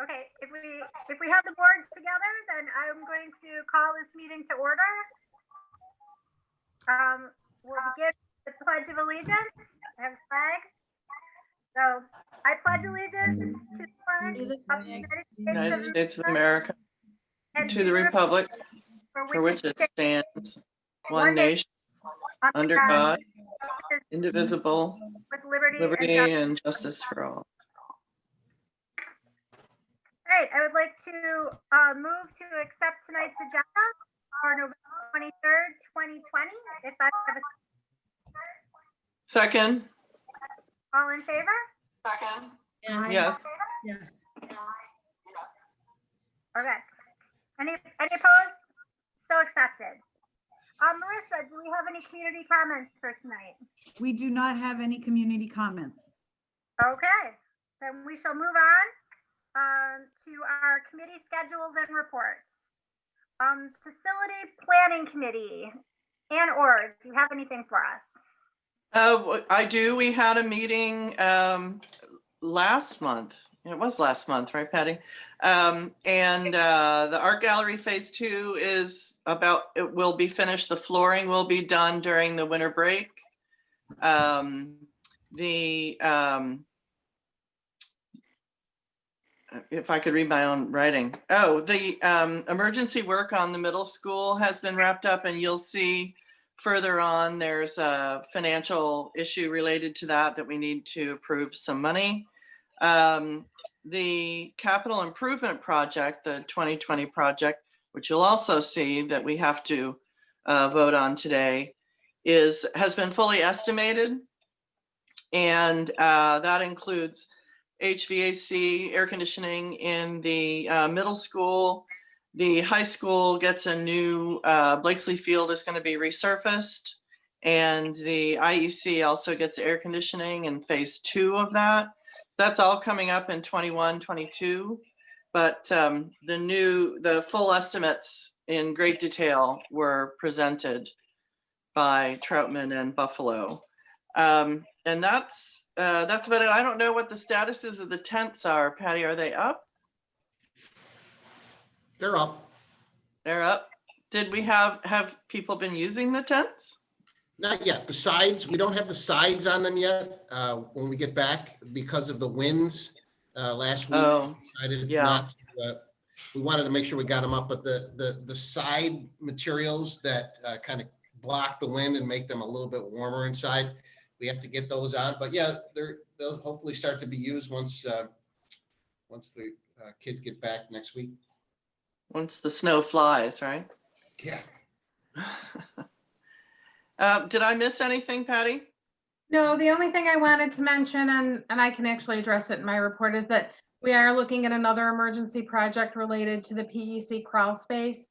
Okay, if we have the board together, then I'm going to call this meeting to order. We'll begin with the Pledge of Allegiance. I have a flag. So I pledge allegiance to the flag of the United States of America, and to the republic for which it stands, one nation, under God, indivisible, with liberty and justice for all. All right, I would like to move to accept tonight's agenda for November 23rd, 2020. If I have a Second. all in favor? Second. Yes. Yes. Okay. Any opposed? So accepted. Marisa, do we have any community comments for tonight? We do not have any community comments. Okay, then we shall move on to our committee schedules and reports. Facility Planning Committee, do you have anything for us? I do. We had a meeting last month. It was last month, right, Patty? And the art gallery phase 2 is it will be finished. The flooring will be done during the winter break. If I could read my own writing. The emergency work on the middle school has been wrapped up, and you'll see further on there's a financial issue related to that we need to approve some money. The capital improvement project, the 2020 project, which you'll also see that we have to vote on today, has been fully estimated. And that includes HVAC, air conditioning in the middle school. The high school gets a new, Blakesley Field is going to be resurfaced. And the IEC also gets air conditioning in phase 2 of that. So that's all coming up in 21, 22. But the full estimates in great detail were presented by Troutman and Buffalo. And that's about it. I don't know what the statuses of the tents are. Patty, are they up? They're up. They're up. Did we have people been using the tents? Not yet. The sides, we don't have the sides on them yet. When we get back, because of the winds last week, I did not. We wanted to make sure we got them up, but the side materials that kind of block the wind and make them a little bit warmer inside, we have to get those on. But yeah, they'll hopefully start to be used once the kids get back next week. Once the snow flies, right? Yeah. Did I miss anything, Patty? No, the only thing I wanted to mention, and I can actually address it in my report, is that we are looking at another emergency project related to the PEC crawl space.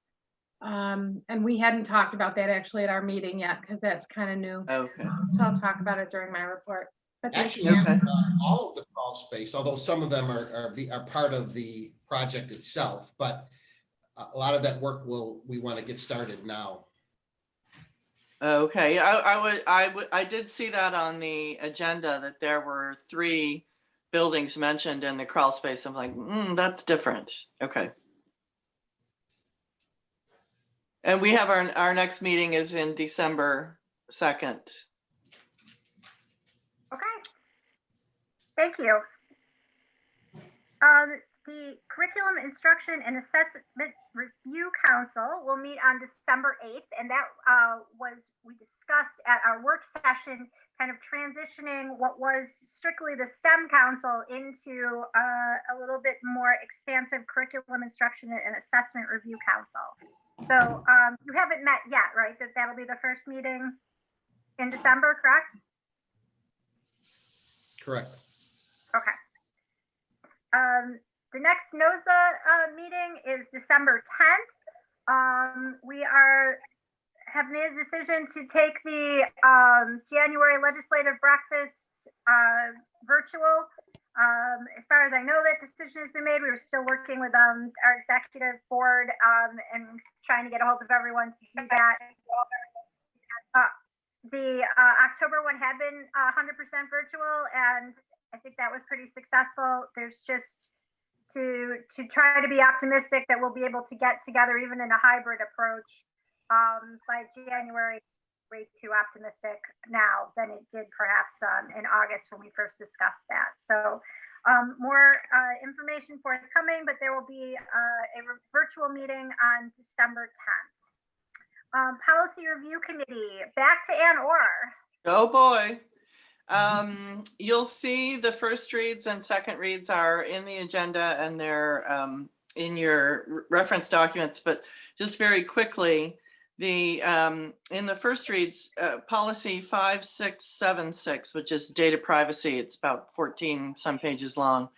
And we hadn't talked about that actually at our meeting yet, because that's kind of new. Okay. So I'll talk about it during my report. But Actually, all of the crawl space, although some of them are part of the project itself, but a lot of that work we want to get started now. Okay, I did see that on the agenda that there were 3 buildings mentioned in the crawl space. I'm like, that's different. Okay. And we have our next meeting is in December 2nd. Okay. Thank you. The Curriculum Instruction and Assessment Review Council will meet on December 8th, and that we discussed at our work session, kind of transitioning what was strictly the STEM Council into a little bit more expansive Curriculum Instruction and Assessment Review Council. So you haven't met yet, right? That'll be the first meeting in December, correct? Correct. Okay. The next NOSBA meeting is December 10th. We have made a decision to take the January legislative breakfast virtual. As far as I know, that decision has been made. We were still working with our executive board and trying to get a hold of everyone to do that. The October one had been 100% virtual, and I think that was pretty successful. There's just to try to be optimistic that we'll be able to get together even in a hybrid approach by January. Way too optimistic now than it did perhaps in August when we first discussed that. So more information forthcoming, but there will be a virtual meeting on December 10th. Policy Review Committee, back to Ann Orr. Oh boy. You'll see the first reads and second reads are in the agenda and they're in your reference documents, but just very quickly, in the first reads, policy 5676, which is data privacy, it's about 14 some pages long.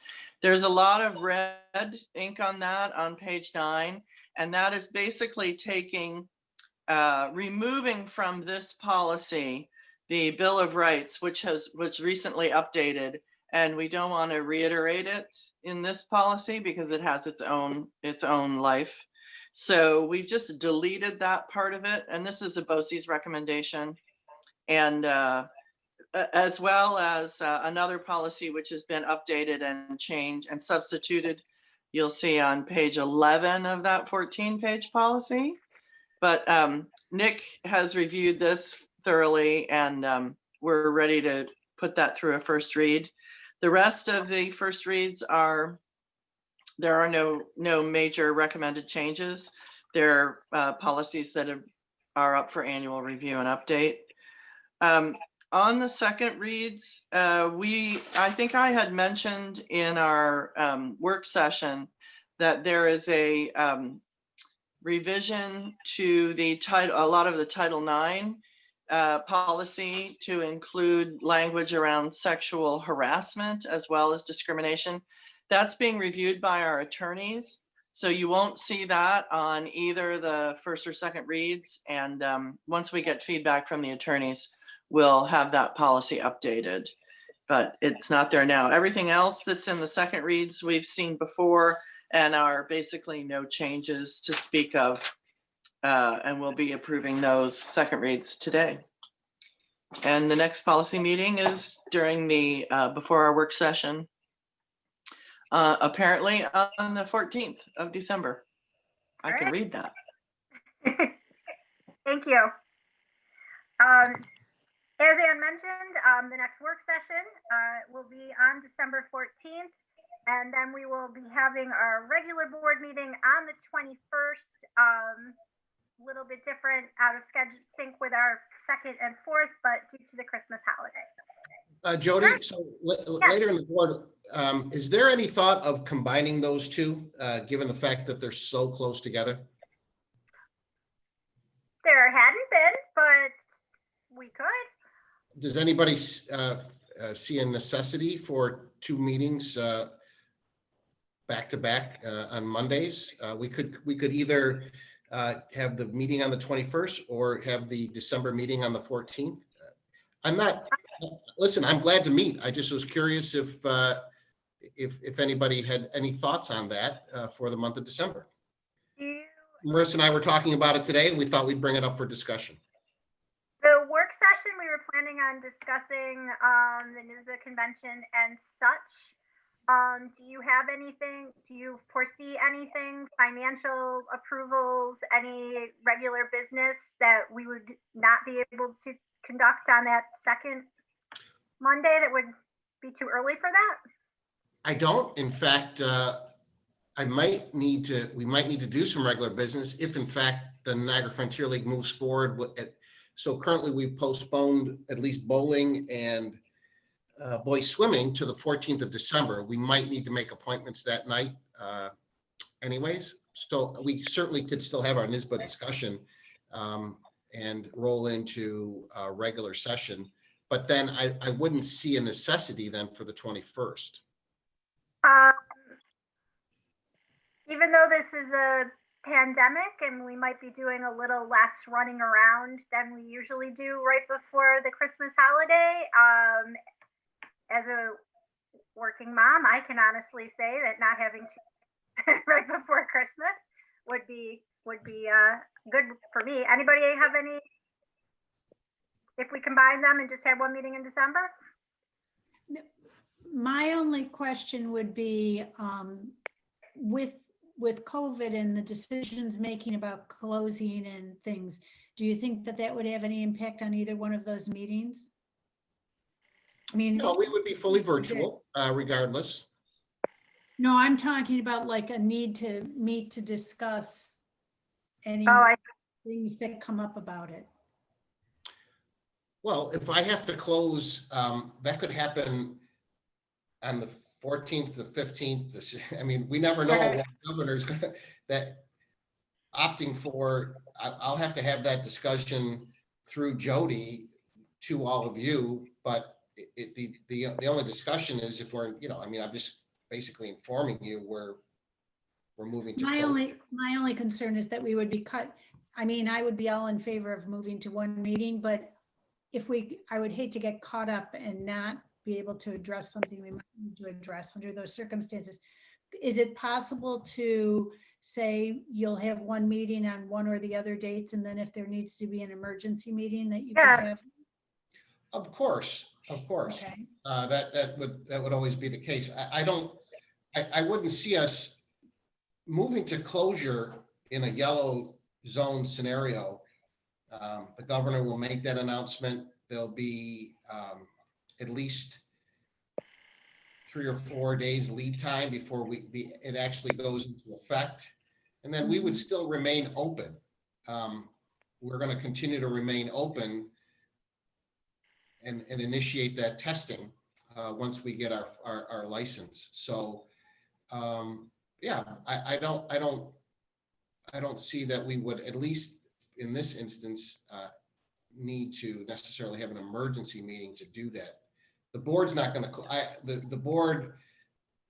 There's a lot of red ink on that on page 9, and that is basically removing from this policy the Bill of Rights, which was recently updated, and we don't want to reiterate it in this policy because it has its own life. So we've just deleted that part of it, and this is a BOCES recommendation, and as well as another policy which has been updated and changed and substituted. You'll see on page 11 of that 14-page policy. But Nick has reviewed this thoroughly, and we're ready to put that through a first read. The rest of the first reads there are no major recommended changes. They're policies that are up for annual review and update. On the second reads, I think I had mentioned in our work session that there is a revision to a lot of the Title IX policy to include language around sexual harassment as well as discrimination. That's being reviewed by our attorneys. So you won't see that on either the first or second reads. And once we get feedback from the attorneys, we'll have that policy updated, but it's not there now. Everything else that's in the second reads we've seen before and are basically no changes to speak of. And we'll be approving those second reads today. And the next policy meeting is during before our work session. Apparently on the 14th of December. I can read that. Thank you. As Ann mentioned, the next work session will be on December 14th, and then we will be having our regular board meeting on the 21st. A little bit different, out of sync with our second and fourth, but due to the Christmas holiday. Jody, so later in the board, is there any thought of combining those two, given the fact that they're so close together? There hadn't been, but we could. Does anybody see a necessity for two meetings back to back on Mondays? We could either have the meeting on the 21st or have the December meeting on the 14th. Listen, I'm glad to meet. I just was curious if anybody had any thoughts on that for the month of December. Marisa and I were talking about it today, and we thought we'd bring it up for discussion. The work session, we were planning on discussing the NYSBA convention and such. Do you have anything? Do you foresee anything? Financial approvals? Any regular business that we would not be able to conduct on that second Monday that would be too early for that? I don't. In fact, we might need to do some regular business if in fact the Niagara Frontier League moves forward. So currently we've postponed at least bowling and boys swimming to the 14th of December. We might need to make appointments that night anyways. So we certainly could still have our NYSBA discussion and roll into a regular session. But then I wouldn't see a necessity then for the 21st. Even though this is a pandemic and we might be doing a little less running around than we usually do right before the Christmas holiday, as a working mom, I can honestly say that not having to right before Christmas would be good for me. Anybody have any? If we combine them and just have one meeting in December? My only question would be, with COVID and the decisions making about closing and things, do you think that that would have any impact on either one of those meetings? I mean, No, we would be fully virtual, regardless. no, I'm talking about like a need to meet to discuss any Oh, things that come up about it. Well, if I have to close, that could happen on the 14th, the 15th. I mean, we never know Right. what governor's gonna, that opting for, I'll have to have that discussion through Jody to all of you, but the only discussion is if we're, I mean, I'm just basically informing you we're moving to. My only concern is that we would be cut. I mean, I would be all in favor of moving to one meeting, but I would hate to get caught up and not be able to address something we might need to address under those circumstances. Is it possible to say you'll have one meeting on one or the other dates, and then if there needs to be an emergency meeting that you could have? Of course. Okay. That would always be the case. I wouldn't see us moving to closure in a yellow zone scenario. The governor will make that announcement. There'll be at least 3 or 4 days lead time before it actually goes into effect. And then we would still remain open. We're going to continue to remain open and initiate that testing once we get our license. So yeah, I don't see that we would, at least in this instance, need to necessarily have an emergency meeting to do that. The board's not going to, the board,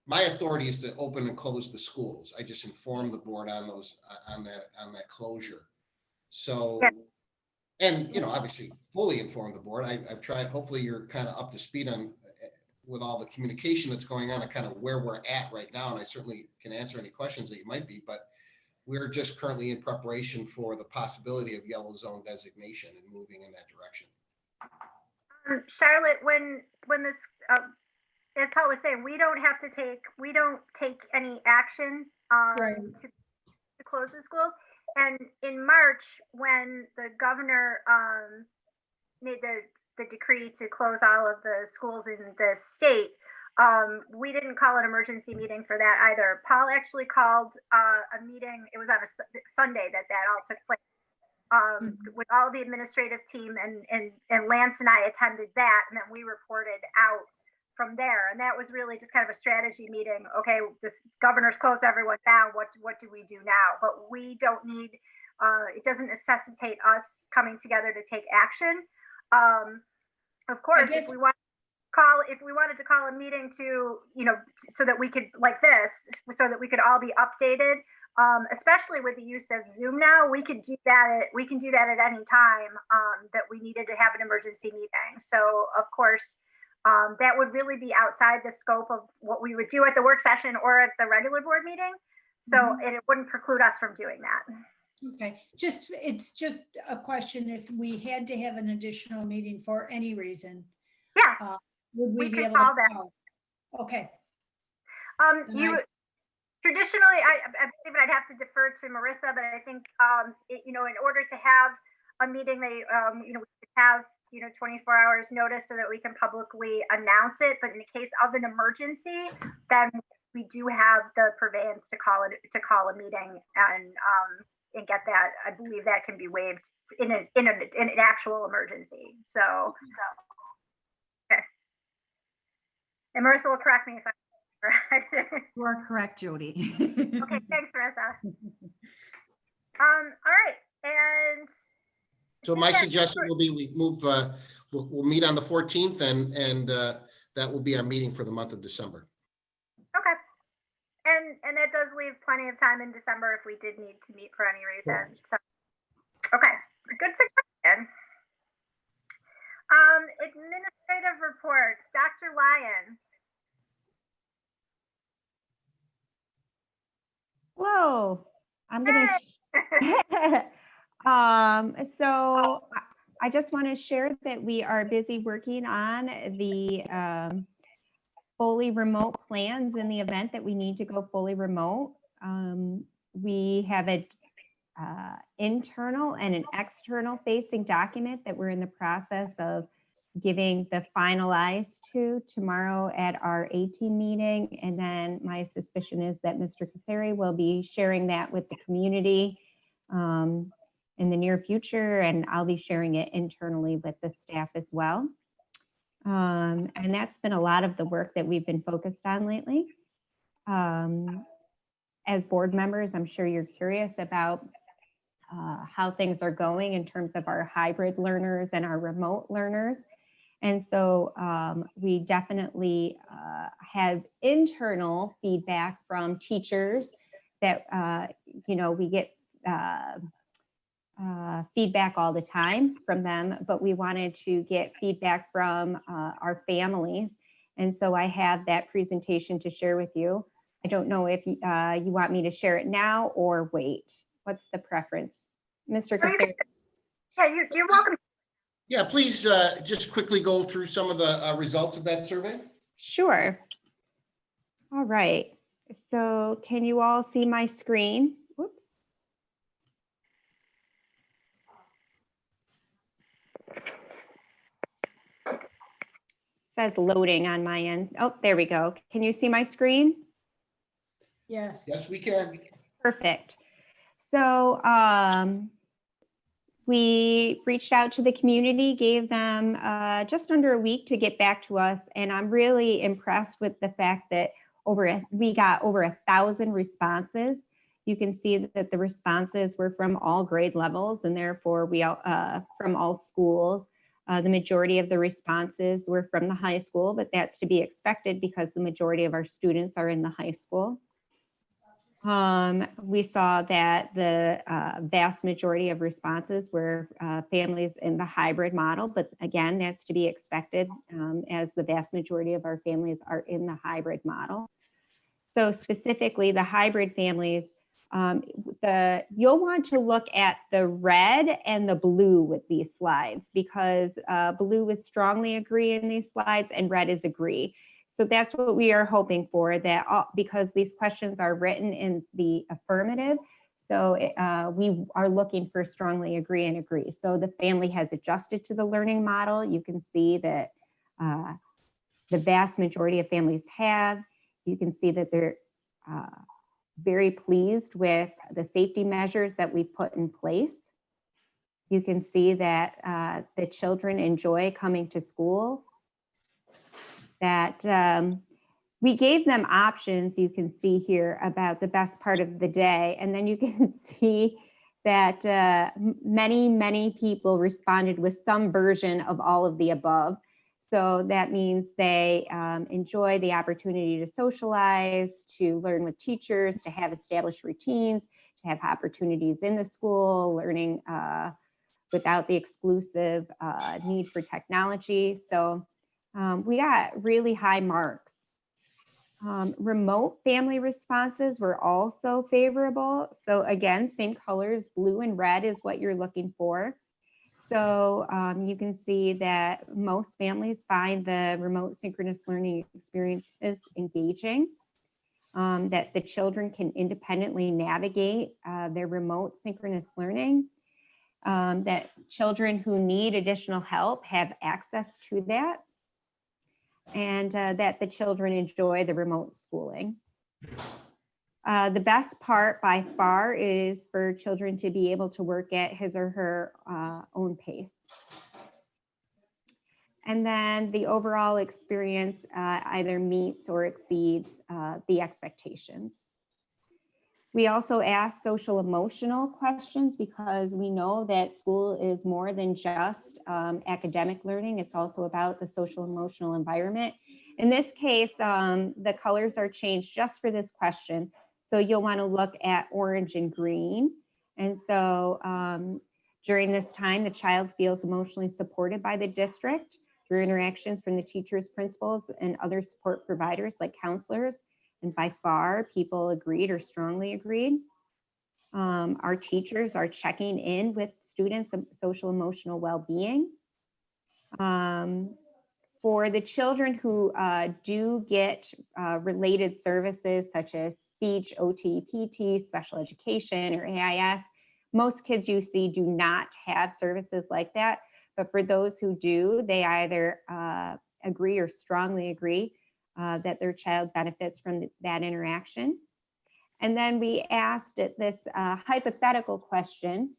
my authority is to open and close the schools. I just inform the board on those, on that closure. So, and, obviously fully inform the board. I've tried, hopefully you're kind of up to speed on, with all the communication that's going on and kind of where we're at right now. And I certainly can answer any questions that you might be, but we're just currently in preparation for the possibility of yellow zone designation and moving in that direction. Charlotte, when this, as Paul was saying, we don't take any action Right. to close the schools. And in March, when the governor made the decree to close all of the schools in the state, we didn't call an emergency meeting for that either. Paul actually called a meeting. It was on a Sunday that all took place with all the administrative team, and Lance and I attended that, and then we reported out from there. And that was really just kind of a strategy meeting. Okay, this governor's closed everyone down. What do we do now? But we don't need. It doesn't necessitate us coming together to take action. Of course, if we wanted to call a meeting to, so that we could, like this, so that we could all be updated, especially with the use of Zoom now, we can do that at any time that we needed to have an emergency meeting. So of course, that would really be outside the scope of what we would do at the work session or at the regular board meeting. So it wouldn't preclude us from doing that. Okay, it's just a question, if we had to have an additional meeting for any reason. Yeah. Would we We be could able call to that. call? Okay. Traditionally, I believe I'd have to defer to Marisa, but I think, in order to have a meeting, we could have, 24 hours notice so that we can publicly announce it. But in the case of an emergency, then we do have the purveyance to call a meeting and get that. I believe that can be waived in an actual emergency. So, okay. And Marisa will correct me if I'm right. You are correct, Jody. Okay, thanks, Marisa. All right, and So my suggestion will be we move, we'll meet on the 14th and that will be our meeting for the month of December. okay, and that does leave plenty of time in December if we did need to meet for any reason. So, okay, good suggestion. Administrative reports, Dr. Lyon. Hello, I'm gonna. So I just want to share that we are busy working on the fully remote plans in the event that we need to go fully remote. We have an internal and an external facing document that we're in the process of giving the finalized to tomorrow at our 18 meeting. And then my suspicion is that Mr. Casari will be sharing that with the community in the near future, and I'll be sharing it internally with the staff as well. And that's been a lot of the work that we've been focused on lately. As board members, I'm sure you're curious about how things are going in terms of our hybrid learners and our remote learners. And so we definitely have internal feedback from teachers that, we get feedback all the time from them, but we wanted to get feedback from our families. And so I have that presentation to share with you. I don't know if you want me to share it now or wait. What's the preference? Mr. Casari? Yeah, you're welcome. Yeah, please just quickly go through some of the results of that survey. Sure. All right. So can you all see my screen? Whoops. Says loading on my end. Oh, there we go. Can you see my screen? Yes. Yes, we can. Perfect. So we reached out to the community, gave them just under a week to get back to us. And I'm really impressed with the fact that we got over 1,000 responses. You can see that the responses were from all grade levels, and therefore from all schools. The majority of the responses were from the high school, but that's to be expected because the majority of our students are in the high school. We saw that the vast majority of responses were families in the hybrid model, but again, that's to be expected as the vast majority of our families are in the hybrid model. So specifically the hybrid families, you'll want to look at the red and the blue with these slides because blue is strongly agree in these slides and red is agree. So that's what we are hoping for, that because these questions are written in the affirmative, so we are looking for strongly agree and agree. So the family has adjusted to the learning model. You can see that the vast majority of families have. You can see that they're very pleased with the safety measures that we put in place. You can see that the children enjoy coming to school, that we gave them options, you can see here, about the best part of the day. And then you can see that many people responded with some version of all of the above. So that means they enjoy the opportunity to socialize, to learn with teachers, to have established routines, to have opportunities in the school, learning without the exclusive need for technology. So we got really high marks. Remote family responses were also favorable. So again, same colors, blue and red is what you're looking for. So you can see that most families find the remote synchronous learning experiences engaging, that the children can independently navigate their remote synchronous learning, that children who need additional help have access to that, and that the children enjoy the remote schooling. The best part by far is for children to be able to work at his or her own pace. And then the overall experience either meets or exceeds the expectations. We also ask social emotional questions because we know that school is more than just academic learning. It's also about the social emotional environment. In this case, the colors are changed just for this question. So you'll want to look at orange and green. And so during this time, the child feels emotionally supported by the district through interactions from the teachers, principals, and other support providers like counselors. And by far, people agreed or strongly agreed. Our teachers are checking in with students' social emotional well-being. For the children who do get related services such as speech, OT, PT, special education, or AIS. Most kids you see do not have services like that, but for those who do, they either agree or strongly agree that their child benefits from that interaction. And then we asked this hypothetical question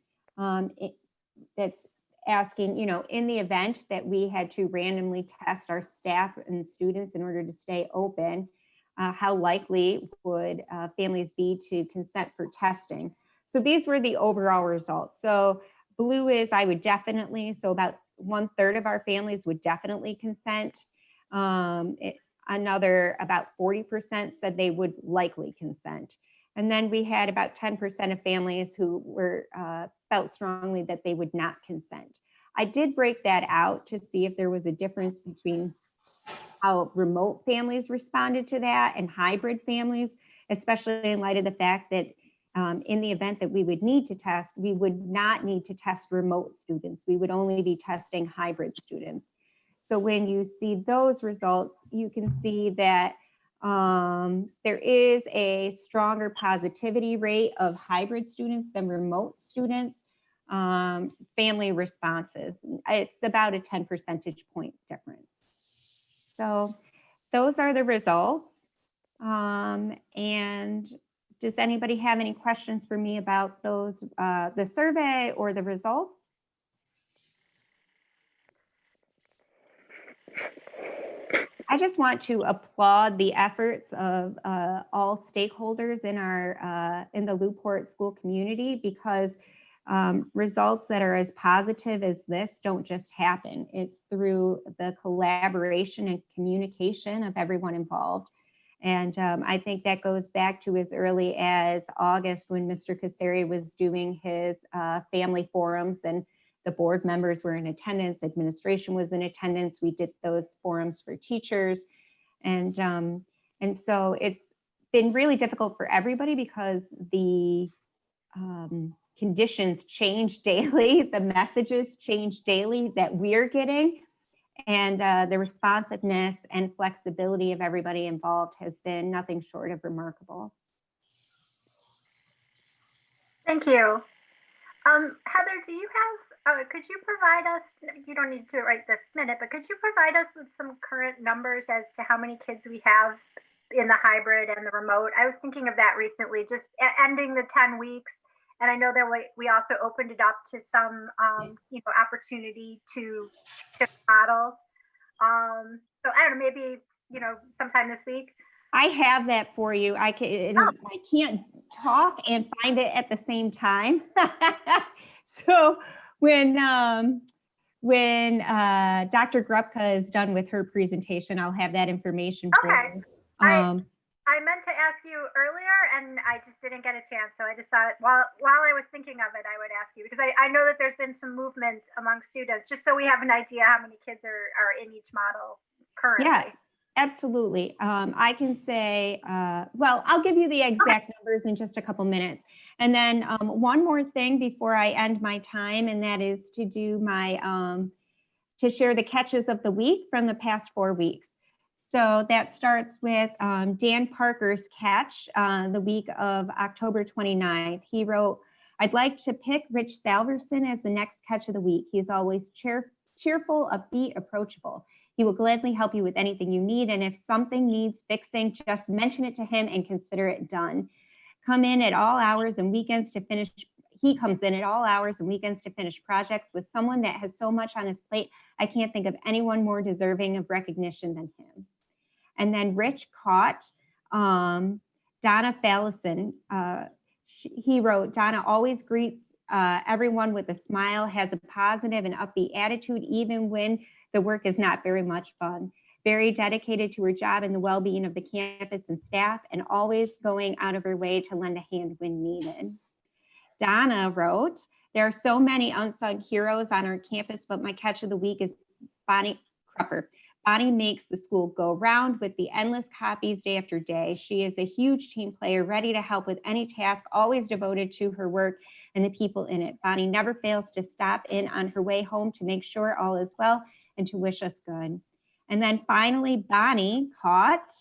that's asking, in the event that we had to randomly test our staff and students in order to stay open, how likely would families be to consent for testing? So these were the overall results. So blue is I would definitely, so about 1/3 of our families would definitely consent. Another about 40% said they would likely consent. And then we had about 10% of families who were felt strongly that they would not consent. I did break that out to see if there was a difference between how remote families responded to that and hybrid families, especially in light of the fact that in the event that we would need to test, we would not need to test remote students. We would only be testing hybrid students. So when you see those results, you can see that there is a stronger positivity rate of hybrid students than remote students. Family responses, it's about a 10 percentage point difference. So those are the results. And does anybody have any questions for me about those, the survey or the results? I just want to applaud the efforts of all stakeholders in our in the Lewiston school community, because results that are as positive as this don't just happen. It's through the collaboration and communication of everyone involved. And I think that goes back to as early as August when Mr. Casari was doing his family forums, and the board members were in attendance, administration was in attendance. We did those forums for teachers. And so it's been really difficult for everybody because the conditions change daily, the messages change daily that we're getting. And the responsiveness and flexibility of everybody involved has been nothing short of remarkable. Thank you. Heather, do you have, could you provide us, you don't need to right this minute, but could you provide us with some current numbers as to how many kids we have in the hybrid and the remote? I was thinking of that recently, just ending the 10 weeks. And I know that we also opened it up to some, opportunity to shift models. So I don't know, maybe, sometime this week. I have that for you. I can't talk and find it at the same time. So when Dr. Grubka is done with her presentation, I'll have that information for you. I meant to ask you earlier and I just didn't get a chance. So I just thought while I was thinking of it, I would ask you, because I know that there's been some movement among students, just so we have an idea how many kids are in each model currently. Yeah, absolutely. I can say, well, I'll give you the exact numbers in just a couple minutes. And then one more thing before I end my time, and that is to do my, to share the catches of the week from the past 4 weeks. So that starts with Dan Parker's catch the week of October 29th. He wrote, "I'd like to pick Rich Salverson as the next catch of the week. He is always cheerful, upbeat, approachable. He will gladly help you with anything you need. And if something needs fixing, just mention it to him and consider it done. Come in at all hours and weekends to finish. He comes in at all hours and weekends to finish projects with someone that has so much on his plate. I can't think of anyone more deserving of recognition than him." And then Rich caught Donna Fallison. He wrote, "Donna always greets everyone with a smile, has a positive and upbeat attitude, even when the work is not very much fun. Very dedicated to her job and the well-being of the campus and staff, and always going out of her way to lend a hand when needed." Donna wrote, "There are so many unsung heroes on our campus, but my catch of the week is Bonnie Crupper. Bonnie makes the school go round with the endless copies day after day. She is a huge team player, ready to help with any task, always devoted to her work and the people in it. Bonnie never fails to stop in on her way home to make sure all is well and to wish us good." And then finally, Bonnie caught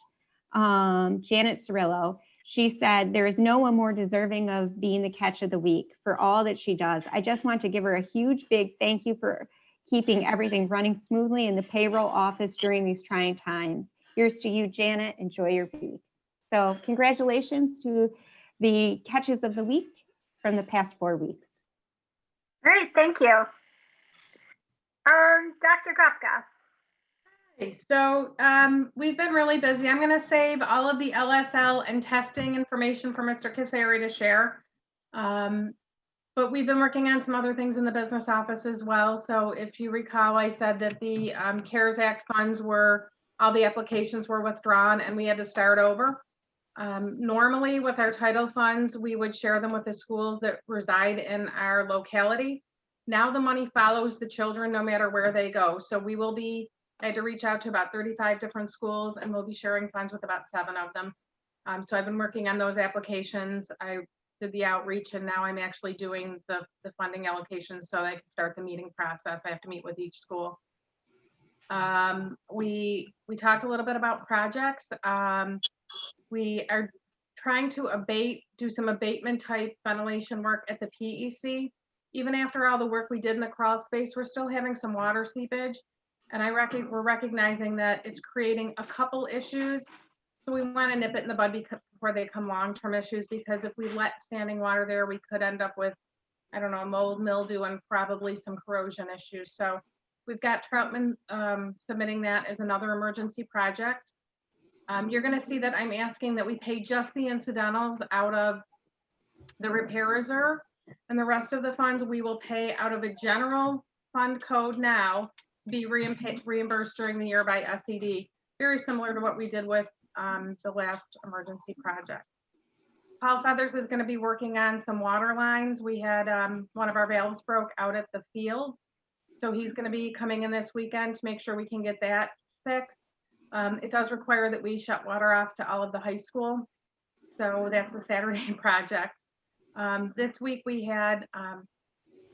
Janet Cirillo. She said, there is no one more deserving of being the catch of the week for all that she does. I just want to give her a huge, big thank you for keeping everything running smoothly in the payroll office during these trying times. Here's to you, Janet. Enjoy your week. So congratulations to the catches of the week from the past 4 weeks. Great, thank you. Dr. Grupka. Okay, so we've been really busy. I'm going to save all of the LSL and testing information for Mr. Kasari to share. But we've been working on some other things in the business office as well. So if you recall, I said that the CARES Act funds all the applications were withdrawn and we had to start over. Normally with our title funds, we would share them with the schools that reside in our locality. Now the money follows the children no matter where they go. So I had to reach out to about 35 different schools and we'll be sharing funds with about 7 of them. So I've been working on those applications. I did the outreach and now I'm actually doing the funding allocations so I can start the meeting process. I have to meet with each school. We talked a little bit about projects. We are trying to do some abatement type ventilation work at the PEC. Even after all the work we did in the crawl space, we're still having some water seepage. And we're recognizing that it's creating a couple issues. So we want to nip it in the bud before they become long-term issues, because if we let standing water there, we could end up with, I don't know, mold, mildew, and probably some corrosion issues. So we've got Troutman submitting that as another emergency project. You're going to see that I'm asking that we pay just the incidentals out of the repair reserve, and the rest of the funds we will pay out of a general fund code now to be reimbursed during the year by SED. Very similar to what we did with the last emergency project. Paul Feathers is going to be working on some water lines. We had one of our valves broke out at the fields. So he's going to be coming in this weekend to make sure we can get that fixed. It does require that we shut water off to all of the high school. So that's the Saturday project. This week we had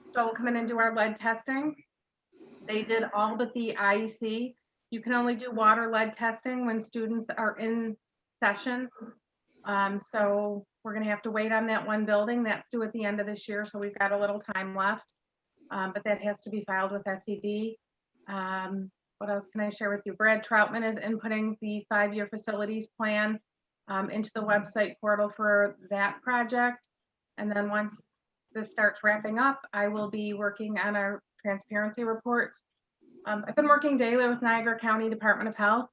Stoll come in and do our lead testing. They did all but the IEC. You can only do water lead testing when students are in session. So we're going to have to wait on that one building. That's due at the end of this year. So we've got a little time left, but that has to be filed with SED. What else can I share with you? Brad Troutman is inputting the 5-year facilities plan into the website portal for that project. And then once this starts wrapping up, I will be working on our transparency reports. I've been working daily with Niagara County Department of Health,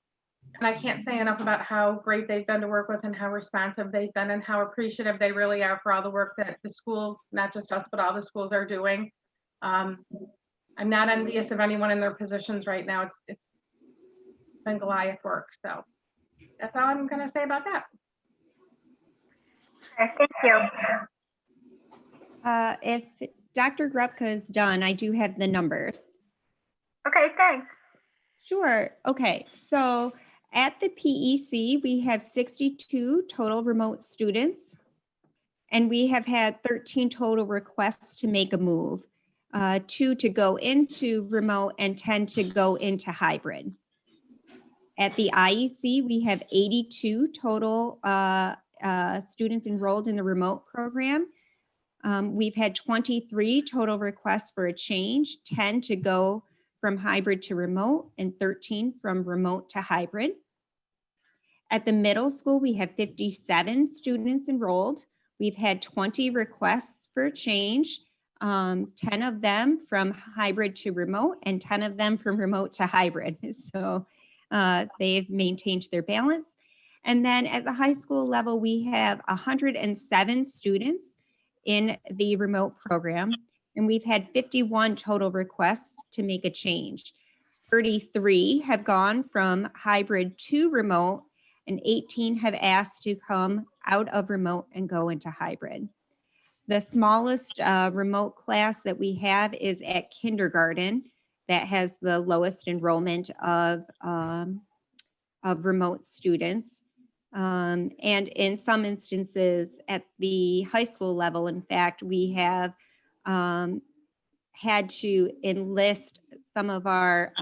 and I can't say enough about how great they've been to work with and how responsive they've been and how appreciative they really are for all the work that the schools, not just us, but all the schools are doing. I'm not envious of anyone in their positions right now. It's been Goliath work. So that's all I'm going to say about that. Okay, thank you. If Dr. Grupka is done, I do have the numbers. Okay, thanks. Sure. Okay. So at the PEC, we have 62 total remote students, and we have had 13 total requests to make a move, 2 to go into remote and 10 to go into hybrid. At the IEC, we have 82 total students enrolled in the remote program. We've had 23 total requests for a change, 10 to go from hybrid to remote, and 13 from remote to hybrid. At the middle school, we have 57 students enrolled. We've had 20 requests for a change, 10 of them from hybrid to remote and 10 of them from remote to hybrid. So they've maintained their balance. And then at the high school level, we have 107 students in the remote program, and we've had 51 total requests to make a change. 33 have gone from hybrid to remote, and 18 have asked to come out of remote and go into hybrid. The smallest remote class that we have is at kindergarten, that has the lowest enrollment of remote students. And in some instances at the high school level, in fact, we have had to enlist some of our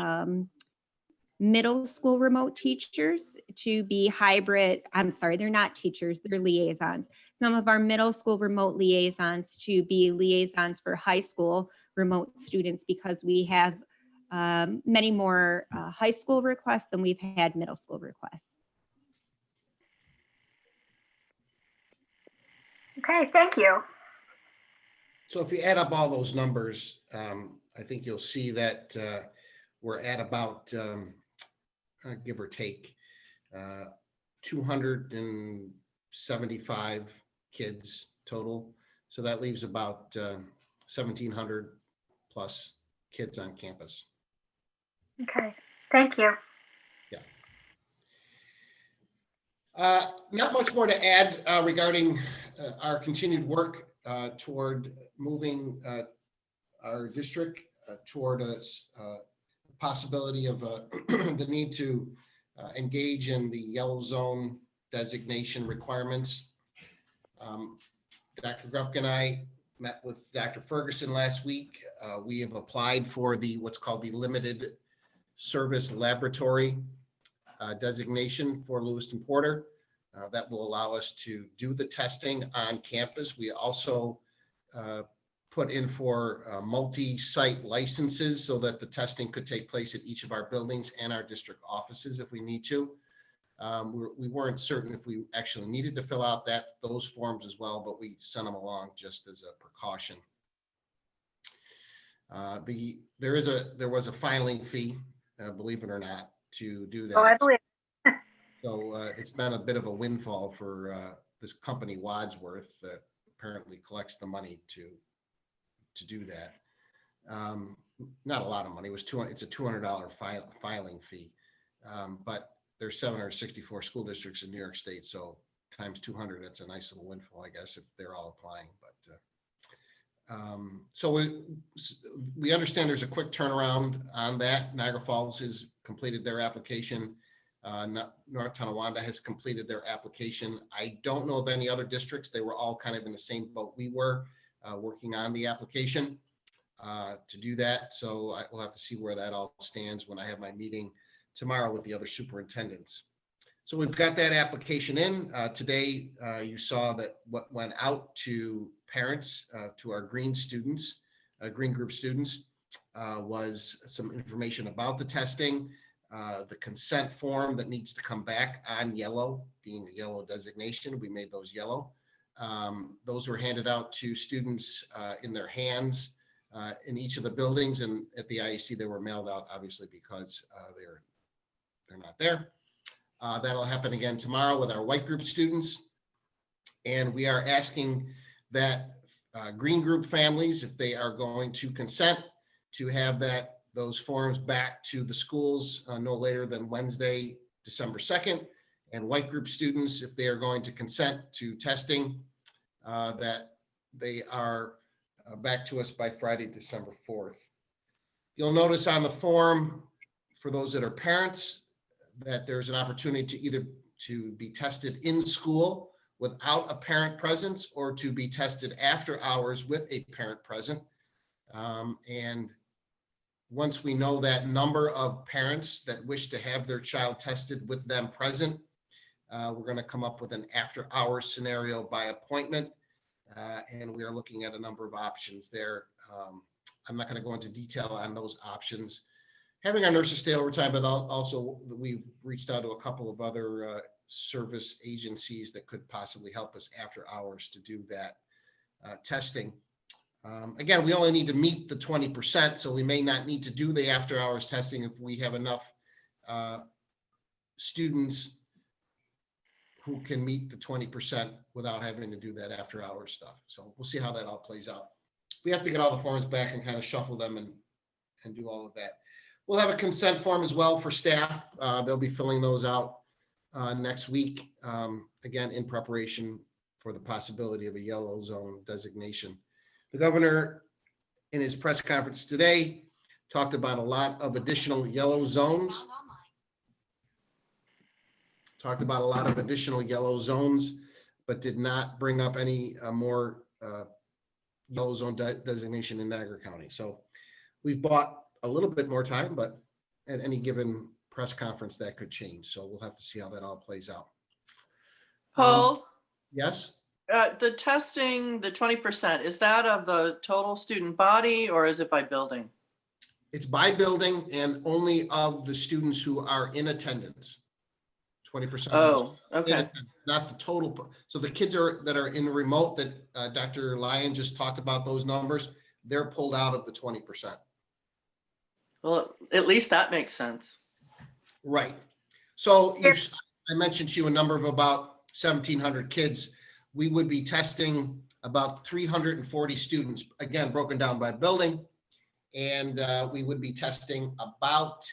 middle school remote teachers to be hybrid. I'm sorry, they're not teachers, they're liaisons. Some of our middle school remote liaisons to be liaisons for high school remote students, because we have many more high school requests than we've had middle school requests. Okay, thank you. So if you add up all those numbers, I think you'll see that we're at about, give or take, 275 kids total. So that leaves about 1,700 plus kids on campus. Okay, thank you. Not much more to add regarding our continued work toward moving our district toward a possibility of the need to engage in the yellow zone designation requirements. Dr. Grupke and I met with Dr. Ferguson last week. We have applied for what's called the limited service laboratory designation for Lewiston Porter. That will allow us to do the testing on campus. We also put in for multi-site licenses so that the testing could take place at each of our buildings and our district offices if we need to. We weren't certain if we actually needed to fill out those forms as well, but we sent them along just as a precaution. There was a filing fee, believe it or not, to do that. Oh, I believe. So it's been a bit of a windfall for this company Wadsworth that apparently collects the money to do that. Not a lot of money. It's a $200 filing fee, but there's 764 school districts in New York State, so times 200, that's a nice little windfall, I guess, if they're all applying. But so we understand there's a quick turnaround on that. Niagara Falls has completed their application. North Tonawanda has completed their application. I don't know of any other districts. They were all kind of in the same boat we were, working on the application to do that. So we'll have to see where that all stands when I have my meeting tomorrow with the other superintendents. So we've got that application in. Today, you saw that what went out to parents, to our green students, green group students, was some information about the testing, the consent form that needs to come back on yellow, being a yellow designation. We made those yellow. Those were handed out to students in their hands in each of the buildings, and at the IEC they were mailed out, obviously, because they're not there. That'll happen again tomorrow with our white group students. And we are asking that green group families, if they are going to consent, to have those forms back to the schools no later than Wednesday, December 2nd. And white group students, if they are going to consent to testing, that they are back to us by Friday, December 4th. You'll notice on the form, for those that are parents, that there's an opportunity to either to be tested in school without a parent presence, or to be tested after hours with a parent present. And once we know that number of parents that wish to have their child tested with them present, we're going to come up with an after hours scenario by appointment. And we are looking at a number of options there. I'm not going to go into detail on those options. Having our nurses stay overtime, but also we've reached out to a couple of other service agencies that could possibly help us after hours to do that testing. Again, we only need to meet the 20%, so we may not need to do the after hours testing if we have enough students who can meet the 20% without having to do that after hours stuff. So we'll see how that all plays out. We have to get all the forms back and kind of shuffle them and do all of that. We'll have a consent form as well for staff. They'll be filling those out next week, again, in preparation for the possibility of a yellow zone designation. The governor, in his press conference today, talked about a lot of additional yellow zones. But did not bring up any more yellow zone designation in Niagara County. So we've bought a little bit more time, but at any given press conference, that could change. So we'll have to see how that all plays out. Paul, Yes? the testing, the 20%, is that of the total student body or is it by building? It's by building and only of the students who are in attendance. 20%. Oh, In okay. attendance, not the total. So the kids that are in remote that Dr. Lyon just talked about, those numbers, they're pulled out of the 20%. Well, at least that makes sense. Right. So I mentioned to you a number of about 1,700 kids. We would be testing about 340 students, again, broken down by building. And we would be testing about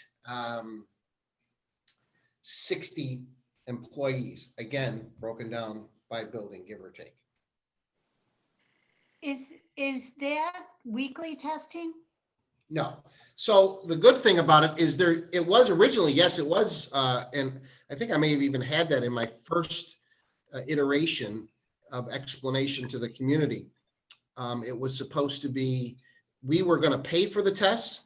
60 employees, again, broken down by building, give or take. Is that weekly testing? No. So the good thing about it is it was originally, yes, it was. And I think I may have even had that in my first iteration of explanation to the community. It was supposed to be, we were going to pay for the tests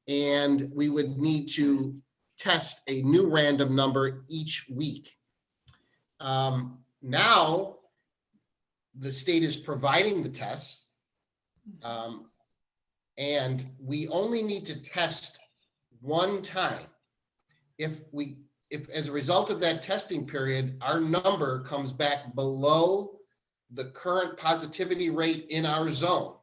and we would need to test a new random number each week. Now the state is providing the tests. And we only need to test one time. If as a result of that testing period, our number comes back below the current positivity rate in our zone.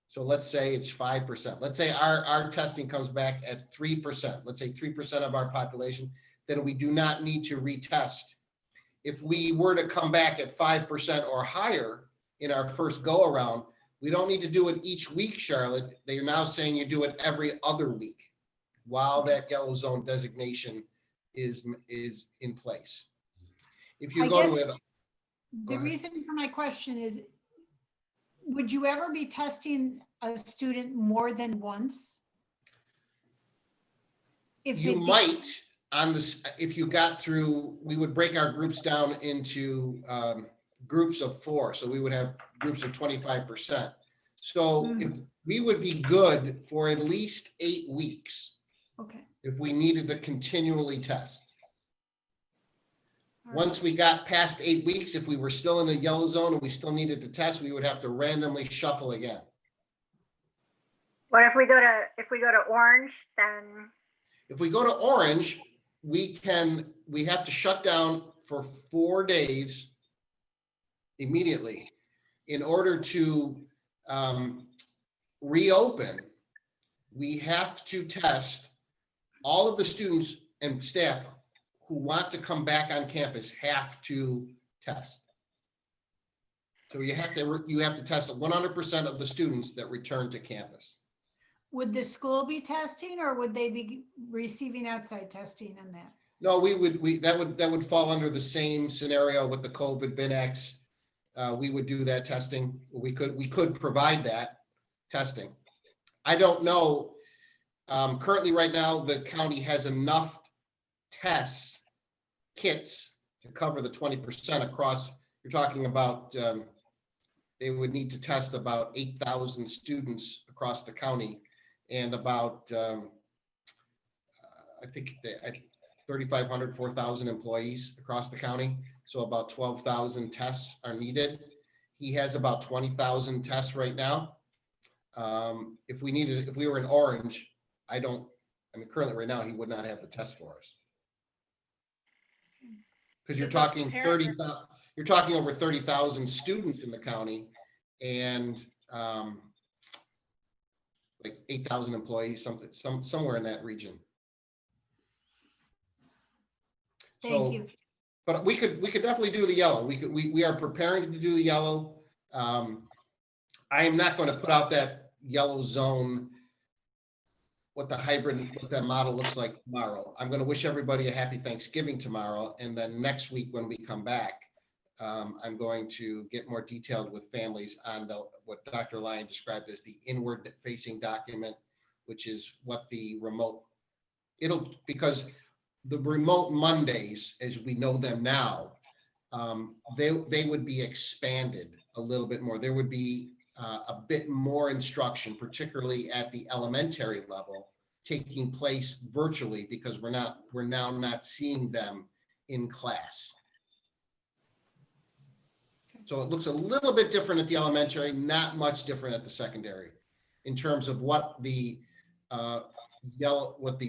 So let's say it's 5%. Let's say our testing comes back at 3%. Let's say 3% of our population, then we do not need to retest. If we were to come back at 5% or higher in our first go around, we don't need to do it each week, Charlotte. They are now saying you do it every other week while that yellow zone designation is in place. If you go to it. The reason for my question is, would you ever be testing a student more than once? You might on this, if you got through, we would break our groups down into groups of 4. So we would have groups of 25%. So if we would be good for at least 8 weeks. Okay. If we needed to continually test. All Once we got past 8 weeks, if we were still in the yellow zone and we still needed to test, we would have to randomly shuffle again. What if we go to orange, then? If we go to orange, we have to shut down for 4 days immediately in order to reopen. We have to test all of the students and staff who want to come back on campus have to test. So you have to test 100% of the students that return to campus. Would the school be testing or would they be receiving outside testing on that? No, that would fall under the same scenario with the COVID BINX. We would do that testing. We could provide that testing. I don't know. Currently right now, the county has enough kits to cover the 20% across. You're talking about, they would need to test about 8,000 students across the county and about, I think 3,500, 4,000 employees across the county. So about 12,000 tests are needed. He has about 20,000 tests right now. If we were in orange, currently right now, he would not have the test for us. Because you're talking over 30,000 students in the county and like 8,000 employees, somewhere in that region. Thank you. But we could definitely do the yellow. We are preparing to do the yellow. I am not going to put out that yellow zone, what that model looks like tomorrow. I'm going to wish everybody a happy Thanksgiving tomorrow. And then next week when we come back, I'm going to get more detailed with families on what Dr. Lyon described as the inward facing document, which is what the remote, because the remote Mondays, as we know them now, they would be expanded a little bit more. There would be a bit more instruction, particularly at the elementary level, taking place virtually because we're now not seeing them in class. So it looks a little bit different at the elementary, not much different at the secondary in terms of what the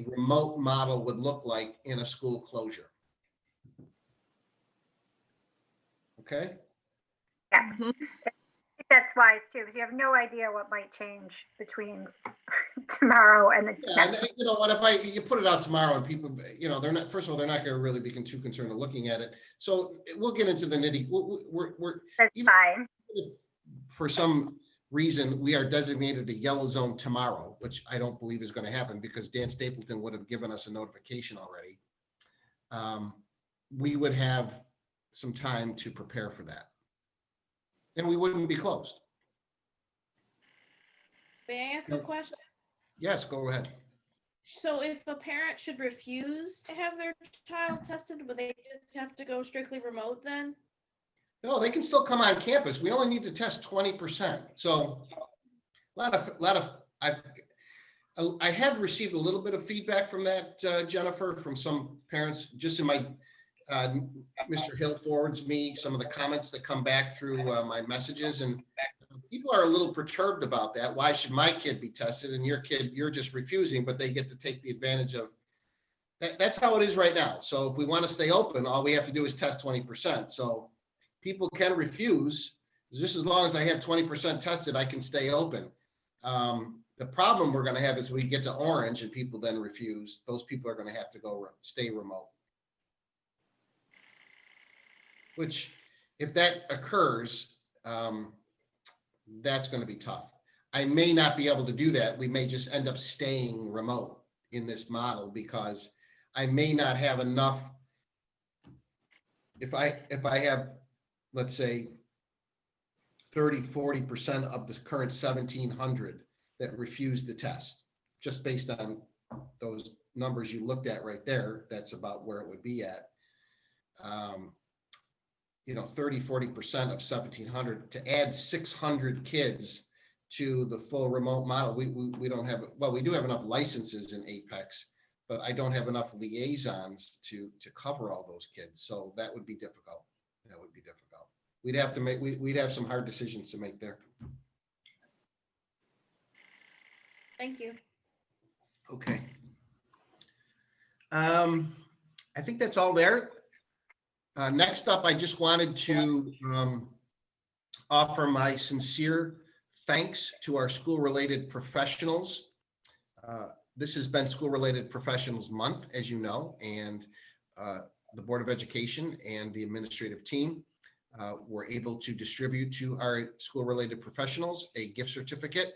remote model would look like in a school closure. Okay. Yeah, Mhm. I think that's wise too, because you have no idea what might change between tomorrow and the Yeah, next. and you know what, if you put it out tomorrow and people, you know, they're not, first of all, they're not going to really be too concerned with looking at it. So we'll get into the nitty. We're That's even fine. for some reason, we are designated a yellow zone tomorrow, which I don't believe is going to happen because Dan Stapleton would have given us a notification already. We would have some time to prepare for that. And we wouldn't be closed. May I ask a question? Yes, go ahead. So if a parent should refuse to have their child tested, would they just have to go strictly remote then? No, they can still come on campus. We only need to test 20%. So I have received a little bit of feedback from that, Jennifer, from some parents, just in my, Mr. Hill forwards me some of the comments that come back through my messages, and people are a little perturbed about that. Why should my kid be tested and your kid, you're just refusing, but they get to take the advantage of that. That's how it is right now. So if we want to stay open, all we have to do is test 20%. So people can refuse. Just as long as I have 20% tested, I can stay open. The problem we're going to have is we get to orange and people then refuse. Those people are going to have to go stay remote. Which, if that occurs, that's going to be tough. I may not be able to do that. We may just end up staying remote in this model because I may not have enough. If I have, let's say, 30-40% of the current 1,700 that refuse the test, just based on those numbers you looked at right there, that's about where it would be at. 30-40% of 1,700 to add 600 kids to the full remote model. We don't have, well, we do have enough licenses in Apex, but I don't have enough liaisons to cover all those kids. So that would be difficult. That would be difficult. We'd have to make, we'd have some hard decisions to make there. Thank you. Okay. I think that's all there. Next up, I just wanted to offer my sincere thanks to our school-related professionals. This has been School-Related Professionals Month, as you know, and the Board of Education and the administrative team were able to distribute to our school-related professionals a gift certificate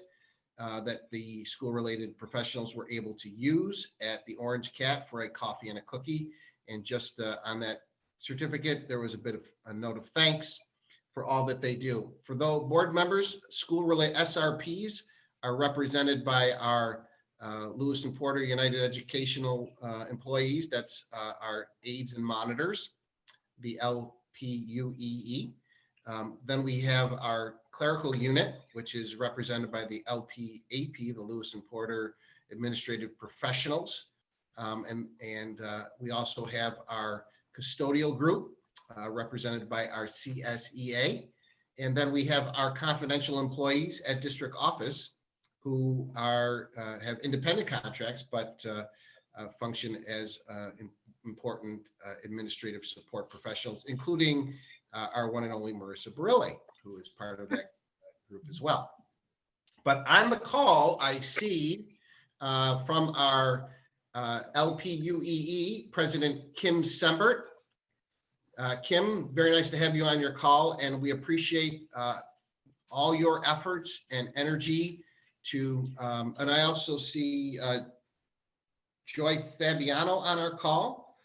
that the school-related professionals were able to use at the Orange Cat for a coffee and a cookie. And just on that certificate, there was a bit of a note of thanks for all that they do. For those board members, school-related SRPs are represented by our Lewiston Porter United Educational employees. That's our aides and monitors, the LPUEE. Then we have our clerical unit, which is represented by the LPAP, the Lewiston Porter Administrative Professionals. We also have our custodial group represented by our CSEA. And then we have our confidential employees at district office who are have independent contracts, but function as important administrative support professionals, including our one and only Marisa Barile, who is part of that group as well. But on the call, I see from our LPUEE President Kim Sembert. Kim, very nice to have you on your call, and we appreciate all your efforts and energy to, and I also see Joy Fabiano on our call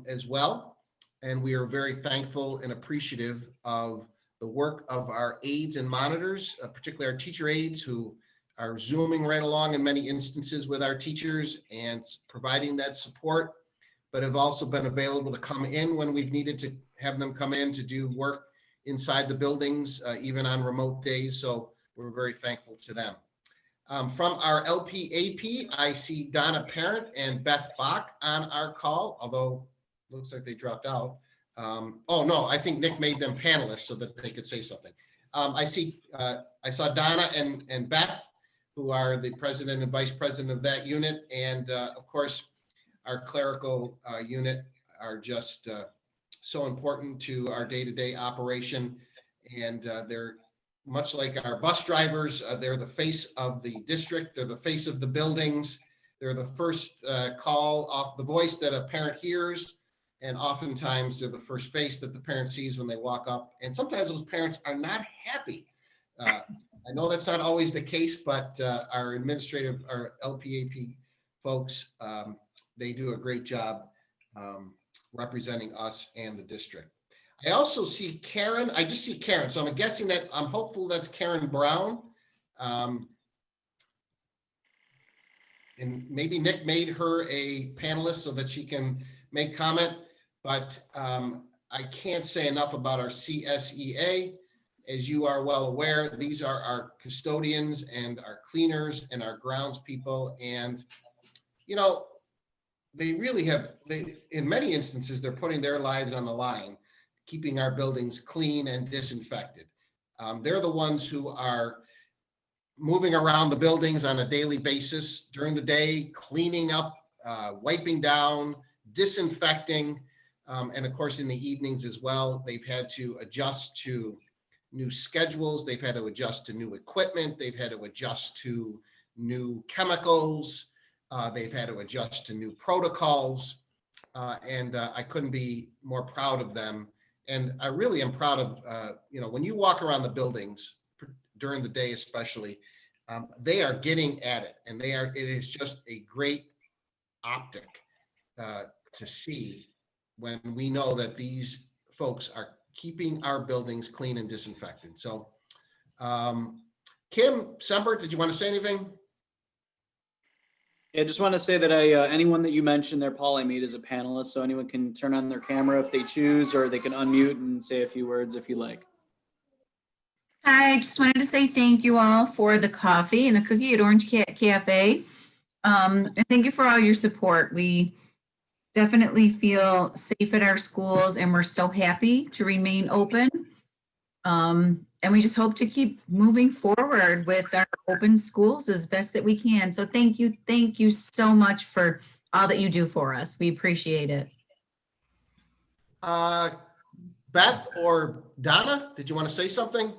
as well. And we are very thankful and appreciative of the work of our aides and monitors, particularly our teacher aides who are Zooming right along in many instances with our teachers and providing that support, but have also been available to come in when we've needed to have them come in to do work inside the buildings, even on remote days. So we're very thankful to them. From our LPAP, I see Donna Parent and Beth Bock on our call, although looks like they dropped out. Oh no, I think Nick made them panelists so that they could say something. I saw Donna and Beth, who are the president and vice president of that unit. And of course, our clerical unit are just so important to our day-to-day operation. And they're much like our bus drivers, they're the face of the district, they're the face of the buildings. They're the first call off the voice that a parent hears. And oftentimes they're the first face that the parent sees when they walk up. And sometimes those parents are not happy. I know that's not always the case, but our LPAP folks, they do a great job representing us and the district. I also see Karen. I just see Karen. So I'm hopeful that's Karen Brown. And maybe Nick made her a panelist so that she can make comment, but I can't say enough about our CSEA. As you are well aware, these are our custodians and our cleaners and our grounds people. And, you know, they really in many instances, they're putting their lives on the line, keeping our buildings clean and disinfected. They're the ones who are moving around the buildings on a daily basis during the day, cleaning up, wiping down, disinfecting, and of course in the evenings as well. They've had to adjust to new schedules. They've had to adjust to new equipment. They've had to adjust to new chemicals. They've had to adjust to new protocols. And I couldn't be more proud of them. And I really am proud of, when you walk around the buildings during the day, especially, they are getting at it. And it is just a great optic to see when we know that these folks are keeping our buildings clean and disinfected. So, Kim Sembert, did you want to say anything? Yeah, I just want to say that anyone that you mentioned there, Paul, I meet as a panelist, so anyone can turn on their camera if they choose, or they can unmute and say a few words if you like. Hi, I just wanted to say thank you all for the coffee and the cookie at Orange Cat Cafe. And thank you for all your support. We definitely feel safe at our schools and we're so happy to remain open. And we just hope to keep moving forward with our open schools as best that we can. So thank you so much for all that you do for us. We appreciate it. Beth or Donna, did you want to say something?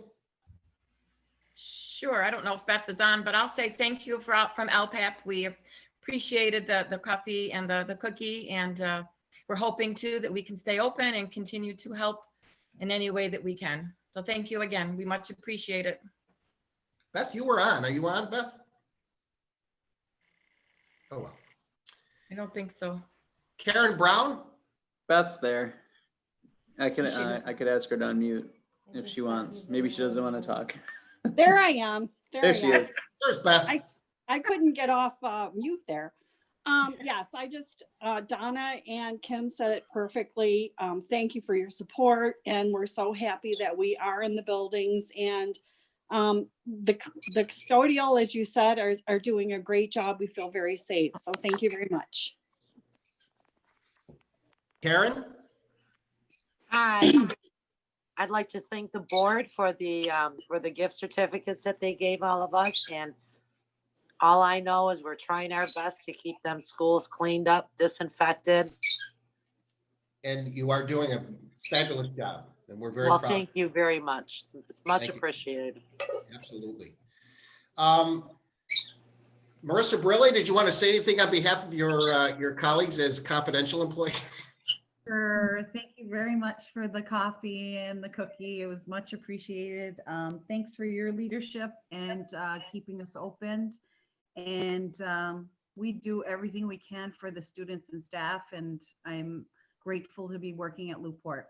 Sure. I don't know if Beth is on, but I'll say thank you from LPAP. We appreciated the coffee and the cookie, and we're hoping too that we can stay open and continue to help in any way that we can. So thank you again. We much appreciate it. Beth, you were on. Are you on, Beth? Oh, well. I don't think so. Karen Brown? Beth's there. I could ask her to unmute if she wants. Maybe she doesn't want to talk. There I am. There she is. There's Beth. I couldn't get off mute there. Yes, Donna and Kim said it perfectly. Thank you for your support. And we're so happy that we are in the buildings, and the custodial, as you said, are doing a great job. We feel very safe. So thank you very much. Karen? Hi. I'd like to thank the board for the gift certificates that they gave all of us. And all I know is we're trying our best to keep them schools cleaned up, disinfected. And you are doing a fabulous job, and we're very proud. Thank you very much. It's much appreciated. Absolutely. Marisa Barile, did you want to say anything on behalf of your colleagues as confidential employees? Sure. Thank you very much for the coffee and the cookie. It was much appreciated. Thanks for your leadership and keeping us open. And we do everything we can for the students and staff, and I'm grateful to be working at Lewiston.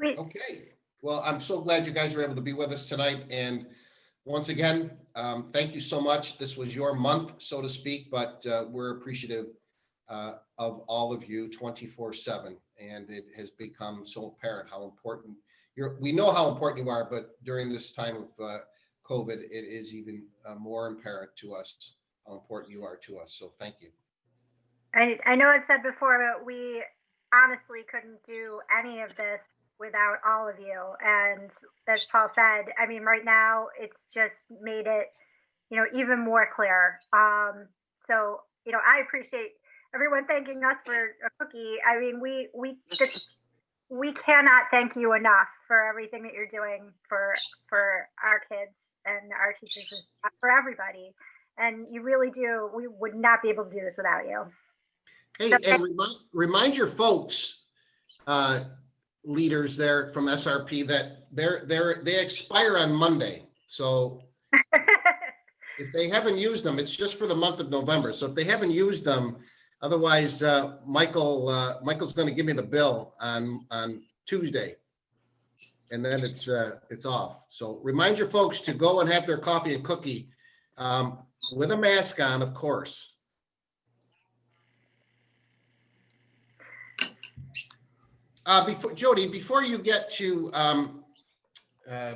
Okay. Well, I'm so glad you guys were able to be with us tonight. And once again, thank you so much. This was your month, so to speak, but we're appreciative of all of you 24/7. And it has become so apparent how important we know how important you are, but during this time of COVID, it is even more apparent to us how important you are to us. So thank you. I know I've said before, but we honestly couldn't do any of this without all of you. And as Paul said, I mean, right now it's just made it, even more clear. So, I appreciate everyone thanking us for a cookie. I mean, we cannot thank you enough for everything that you're doing for our kids and our teachers and staff, for everybody. And you really do. We would not be able to do this without you. Hey, and remind your folks, leaders there from SRP, that they expire on Monday. So if they haven't used them, it's just for the month of November. So if they haven't used them, otherwise, Michael's going to give me the bill on Tuesday, and then it's off. So remind your folks to go and have their coffee and cookie with a mask on, of course. Jody, before you get to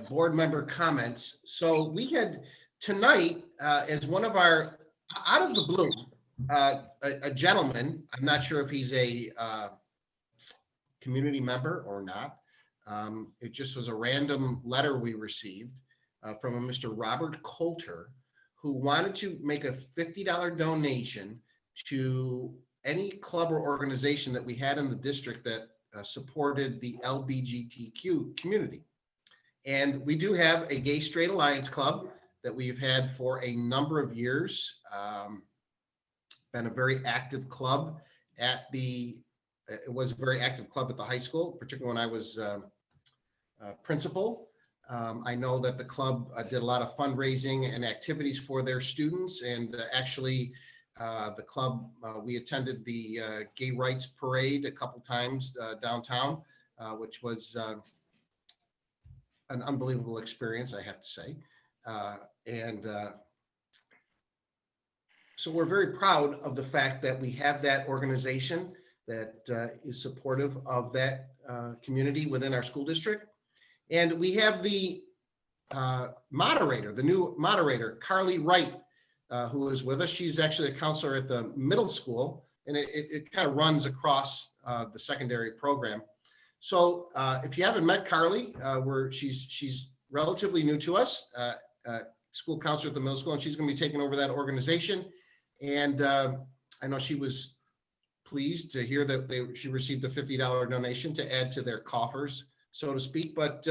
board member comments, so we had tonight as one of our, out of the blue, a gentleman, I'm not sure if he's a community member or not. It just was a random letter we received from a Mr. Robert Coulter, who wanted to make a $50 donation to any club or organization that we had in the district that supported the LGBTQ community. And we do have a Gay Straight Alliance Club that we've had for a number of years. Been a very active club at it was a very active club at the high school, particularly when I was principal. I know that the club did a lot of fundraising and activities for their students, and actually the club, we attended the Gay Rights Parade a couple times downtown, which was an unbelievable experience, I have to say. So we're very proud of the fact that we have that organization that is supportive of that community within our school district. And we have the moderator, the new moderator, Carly Wright, who is with us. She's actually a counselor at the middle school, and it kind of runs across the secondary program. So if you haven't met Carly, she's relatively new to us, school counselor at the middle school, and she's going to be taking over that organization. And I know she was pleased to hear that she received a $50 donation to add to their coffers, so to speak. But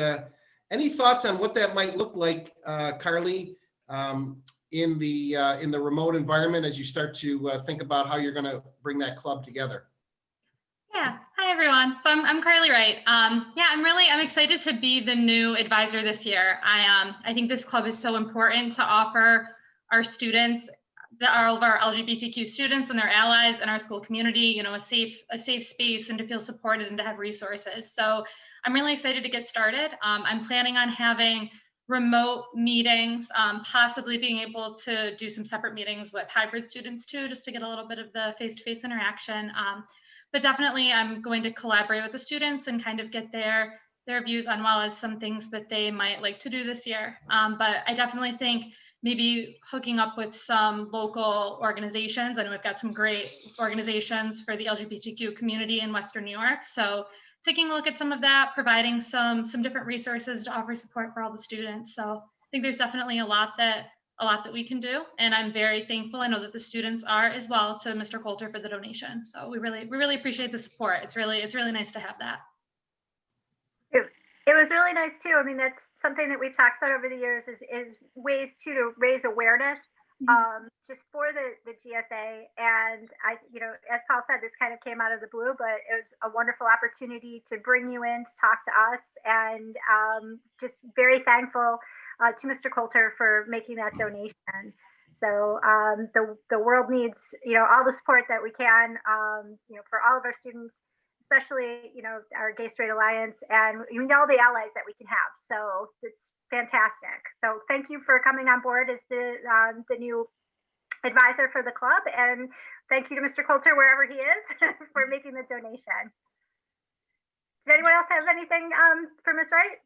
any thoughts on what that might look like, Carly, in the remote environment as you start to think about how you're going to bring that club together? Yeah. Hi, everyone. So I'm Carly Wright. Yeah, I'm excited to be the new advisor this year. I think this club is so important to offer our students, all of our LGBTQ students and their allies in our school community, a safe space, and to feel supported and to have resources. So I'm really excited to get started. I'm planning on having remote meetings, possibly being able to do some separate meetings with hybrid students too, just to get a little bit of the face-to-face interaction. But definitely I'm going to collaborate with the students and kind of get their views on well as some things that they might like to do this year. But I definitely think maybe hooking up with some local organizations. I know we've got some great organizations for the LGBTQ community in Western New York. So taking a look at some of that, providing some different resources to offer support for all the students. So I think there's definitely a lot that we can do. And I'm very thankful. I know that the students are as well, to Mr. Coulter for the donation. So we really appreciate the support. It's really nice to have that. It was really nice too. I mean, that's something that we've talked about over the years is ways to raise awareness just for the GSA. And as Paul said, this kind of came out of the blue, but it was a wonderful opportunity to bring you in to talk to us, and just very thankful to Mr. Coulter for making that donation. So the world needs, all the support that we can, for all of our students, especially, our Gay Straight Alliance, and all the allies that we can have. So it's fantastic. So thank you for coming on board as the new advisor for the club, and thank you to Mr. Coulter, wherever he is, for making the donation. Does anyone else have anything for Ms. Wright?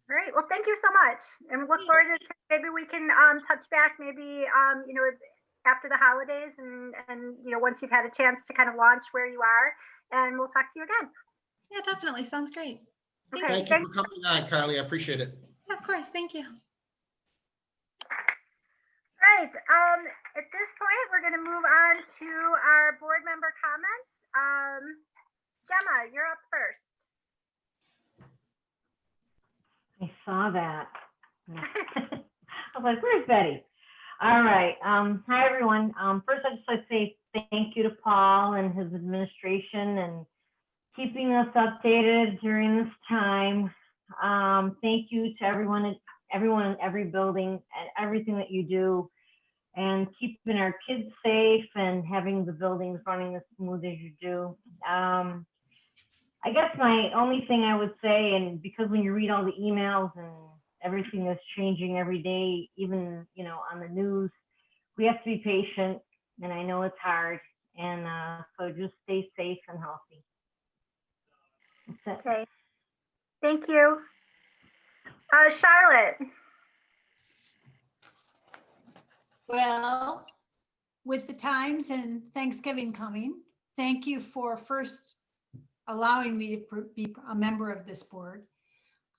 Great. Well, thank you so much, and look forward to maybe we can touch back maybe after the holidays and once you've had a chance to kind of launch where you are, and we'll talk to you again. Yeah, definitely. Sounds great. Okay. Thank you for coming on, Carly. I appreciate it. Yeah, of course. Thank you. Right. At this point, we're going to move on to our board member comments. Gemma, you're up first. I saw that. I was like, where's Betty? All right. Hi, everyone. First, I'd just like to say thank you to Paul and his administration and keeping us updated during this time. Thank you to everyone in every building and everything that you do, and keeping our kids safe and having the buildings running as smooth as you do. I guess my only thing I would say, and because when you read all the emails and everything that's changing every day, even on the news, we have to be patient, and I know it's hard, and so just stay safe and healthy. That's it. Okay. Thank you. Charlotte. Well, with the times and Thanksgiving coming, thank you for first allowing me to be a member of this board.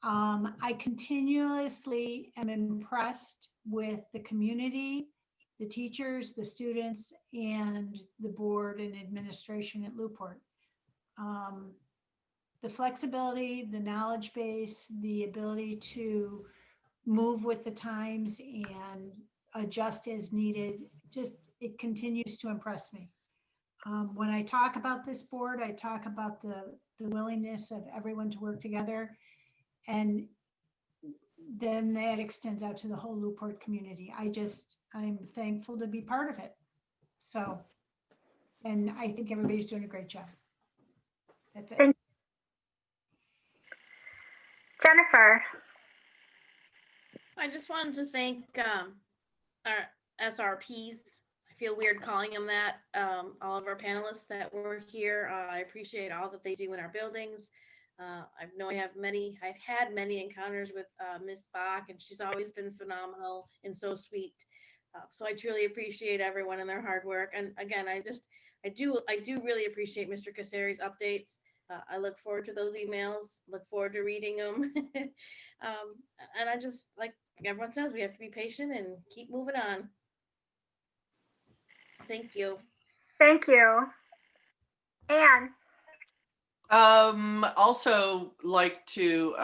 I continuously am impressed with the community, the teachers, the students, and the board and administration at Newport. The flexibility, the knowledge base, the ability to move with the times and adjust as needed, it continues to impress me. When I talk about this board, I talk about the willingness of everyone to work together, and then that extends out to the whole Newport community. I'm thankful to be part of it. So, and I think everybody's doing a great job. That's it. Jennifer. I just wanted to thank our SRPs. I feel weird calling them that. All of our panelists that were here. I appreciate all that they do in our buildings. I've had many encounters with Miss Bock, and she's always been phenomenal and so sweet. So I truly appreciate everyone and their hard work. And again, I do really appreciate Mr. Casari's updates. I look forward to those emails, look forward to reading them. And I just, like everyone says, we have to be patient and keep moving on. Thank you. Thank you. Anne. Also like to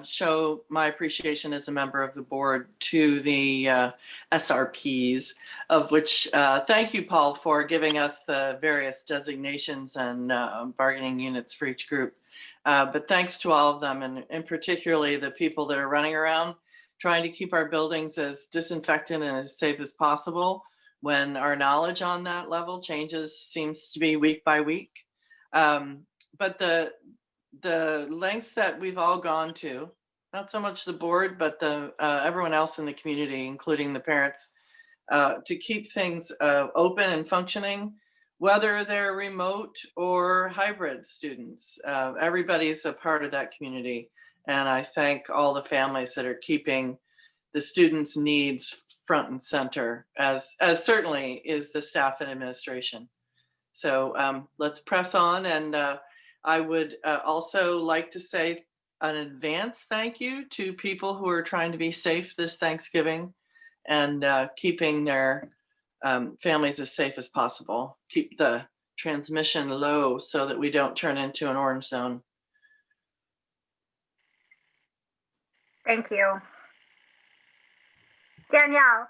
show my appreciation as a member of the board to the SRPs, of which thank you, Paul, for giving us the various designations and bargaining units for each group. But thanks to all of them, and particularly the people that are running around trying to keep our buildings as disinfectant and as safe as possible when our knowledge on that level seems to be week by week. But the lengths that we've all gone to, not so much the board, but everyone else in the community, including the parents, to keep things open and functioning, whether they're remote or hybrid students. Everybody's a part of that community. And I thank all the families that are keeping the students' needs front and center, as certainly is the staff and administration. So let's press on. And I would also like to say an advance thank you to people who are trying to be safe this Thanksgiving and keeping their families as safe as possible. Keep the transmission low so that we don't turn into an orange zone. Thank you. Danielle.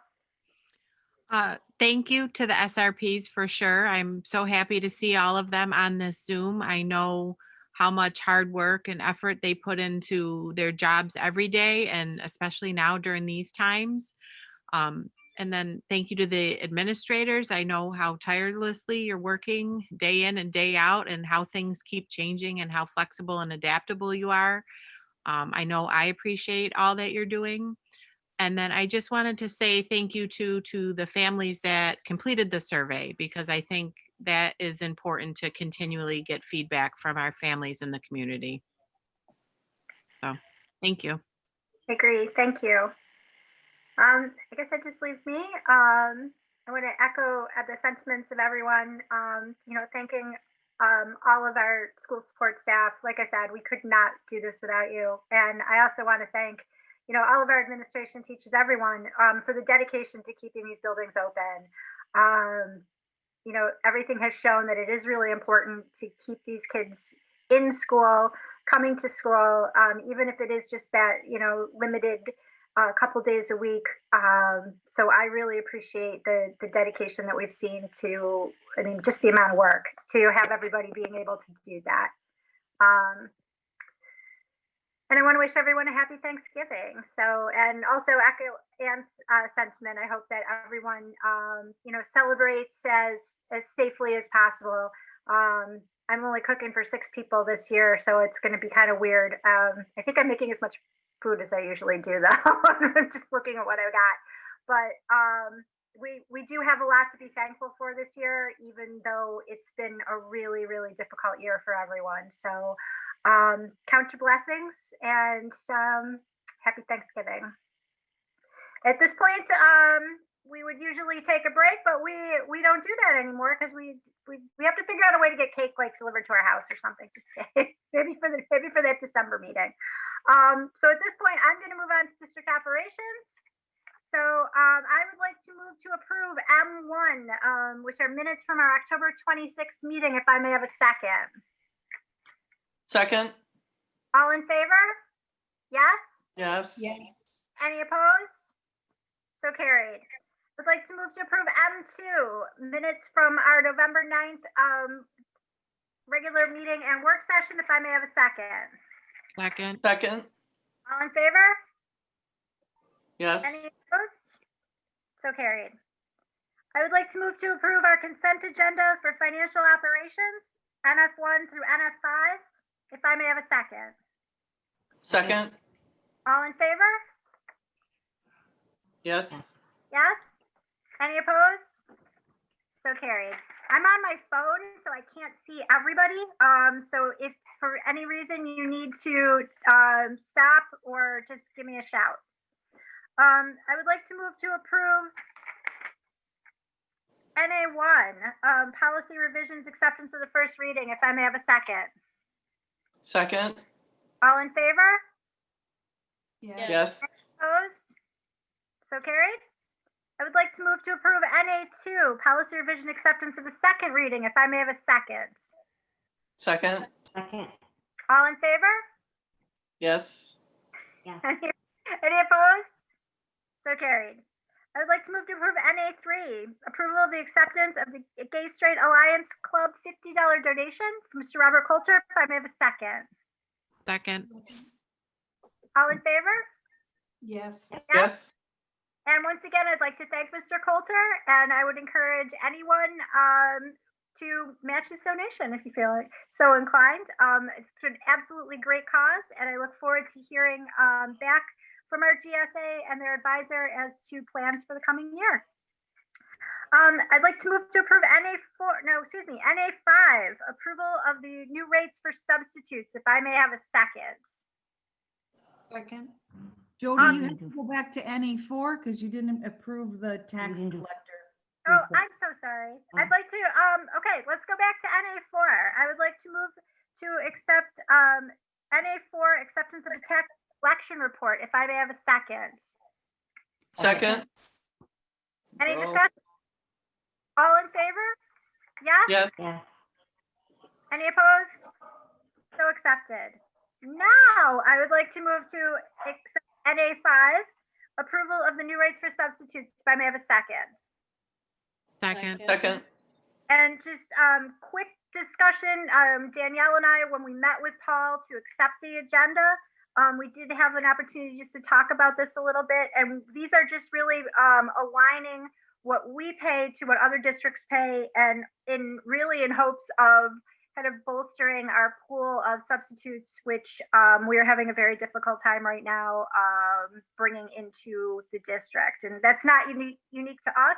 Thank you to the SRPs for sure. I'm so happy to see all of them on this Zoom. I know how much hard work and effort they put into their jobs every day, and especially now during these times. And then thank you to the administrators. I know how tirelessly you're working day in and day out, and how things keep changing and how flexible and adaptable you are. I know I appreciate all that you're doing. And then I just wanted to say thank you to the families that completed the survey, because I think that is important to continually get feedback from our families in the community. So, thank you. Agree. Thank you. I guess that just leaves me. I want to echo the sentiments of everyone, thanking all of our school support staff. Like I said, we could not do this without you. And I also want to thank, all of our administration, teachers, everyone, for the dedication to keeping these buildings open. Everything has shown that it is really important to keep these kids in school, coming to school, even if it is just that, limited couple days a week. So I really appreciate the dedication that we've seen to, just the amount of work to have everybody being able to do that. And I want to wish everyone a happy Thanksgiving. So, and also echo Anne's sentiment. I hope that everyone, celebrates as safely as possible. I'm only cooking for 6 people this year, so it's going to be kind of weird. I think I'm making as much food as I usually do, though. I'm just looking at what I got. But we do have a lot to be thankful for this year, even though it's been a really, really difficult year for everyone. So count your blessings and happy Thanksgiving. At this point, we would usually take a break, but we don't do that anymore because we have to figure out a way to get cake delivered to our house or something. maybe for that December meeting. So at this point, I'm going to move on to district operations. So I would like to move to approve M1, which are minutes from our October 26th meeting, if I may have a second. Second. All in favor? Yes? Yes. Yes. Any opposed? So carried. Would like to move to approve M2, minutes from our November 9th regular meeting and work session, if I may have a second. Second. Second. All in favor? Yes. Any opposed? So carried. I would like to move to approve our consent agenda for financial operations, NF1 through NF5, if I may have a second. Second. All in favor? Yes. Yes? Any opposed? So carried. I'm on my phone, so I can't see everybody. So if for any reason you need to stop or just give me a shout. I would like to move to approve NA1, policy revisions, acceptance of the first reading, if I may have a second. Second. All in favor? Yes. Opposed? So carried. I would like to move to approve NA2, policy revision, acceptance of the second reading, if I may have a second. Second. Second. All in favor? Yes. Yes. Any opposed? So carried. I would like to move to approve NA3, approval of the acceptance of the Gay Straight Alliance Club $50 donation from Mr. Robert Coulter, if I may have a second. Second. All in favor? Yes. Yes. And once again, I'd like to thank Mr. Coulter, and I would encourage anyone to match his donation if you feel so inclined. It's an absolutely great cause, and I look forward to hearing back from our GSA and their advisor as to plans for the coming year. I'd like to move to approve NA5, approval of the new rates for substitutes, if I may have a second. Second. Jody, you have to go back to NA4 because you didn't approve the tax collector. Oh, I'm so sorry. I'd like to, okay, let's go back to NA4. I would like to move to accept NA4, acceptance of the tax collection report, if I may have a second. Second. Any discussion? All in favor? Yes? Yes. Yes. Any opposed? So accepted. Now, I would like to move to accept NA5, approval of the new rates for substitutes, if I may have a second. Second. Second. And just quick discussion, Danielle and I, when we met with Paul to accept the agenda, we did have an opportunity just to talk about this a little bit. And these are just really aligning what we pay to what other districts pay, and in hopes of kind of bolstering our pool of substitutes, which we are having a very difficult time right now bringing into the district. And that's not unique to us,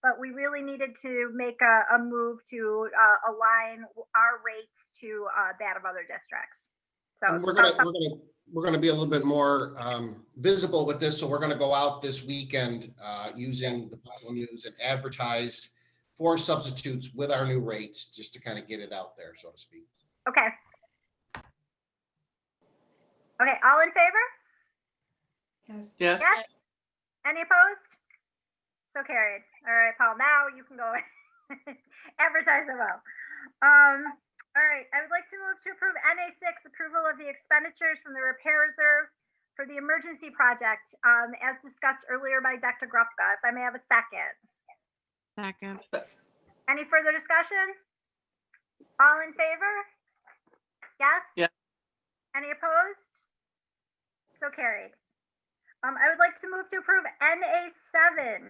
but we really needed to make a move to align our rates to that of other districts. So And we're gonna be a little bit more visible with this, so we're gonna go out this weekend using the Buffalo News and advertise for substitutes with our new rates, just to kind of get it out there, so to speak. okay. Okay, all in favor? Yes. Yes? Any opposed? So carried. All right, Paul, now you can go advertise it well. All right, I would like to move to approve NA6 approval of the expenditures from the repair reserve for the emergency project, as discussed earlier by Dr. Grupka. If I may have a second. Second. Any further discussion? All in favor? Yes? Yeah. Any opposed? So carried. I would like to move to approve NA7,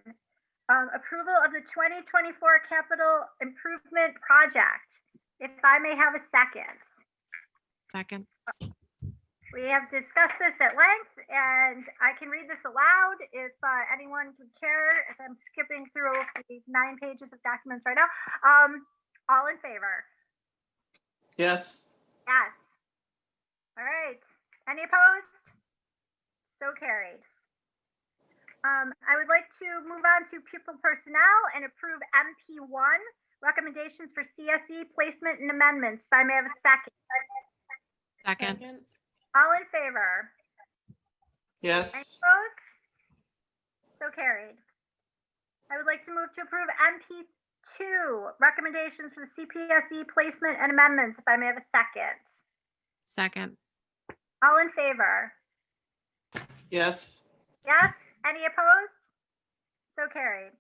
approval of the 2024 capital improvement project. If I may have a second. Second. We have discussed this at length, and I can read this aloud if anyone would care. If I'm skipping through the 9 pages of documents right now. All in favor? Yes. Yes. All right. Any opposed? So carried. I would like to move on to pupil personnel and approve MP1 recommendations for CSE placement and amendments. If I may have a second. Second. All in favor? Any Yes. opposed? So carried. I would like to move to approve MP2 recommendations for the CPSE placement and amendments. If I may have a second. Second. All in favor? Yes. Yes? Any opposed? So carried.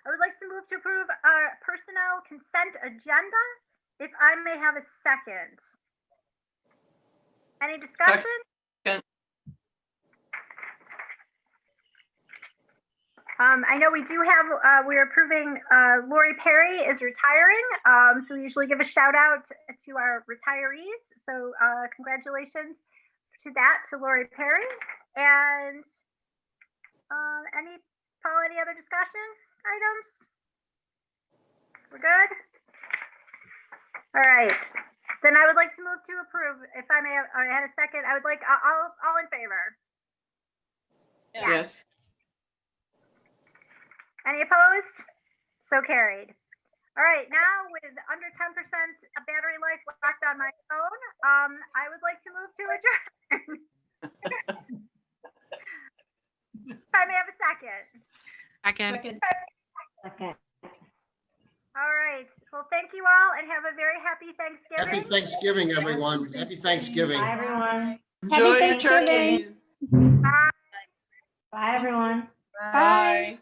I would like to move to approve our personnel consent agenda. If I may have a second. Any discussion? Second. I know we do have, we're approving Lori Perry is retiring. So we usually give a shout out to our retirees. So congratulations to that, to Lori Perry. And any other discussion items? We're good? All right. Then I would like to move to approve. If I may have, I had a second. I would like, all in favor? Yes. Any opposed? So carried. All right, now with under 10% battery life left on my phone, I would like to move to adjourn. If I may have a second. Second. Okay. All right. Well, thank you all and have a very happy Thanksgiving. Happy Thanksgiving, everyone. Happy Thanksgiving. Bye, everyone. Enjoy your Thanksgiving. turkeys. Bye. Bye, everyone. Bye.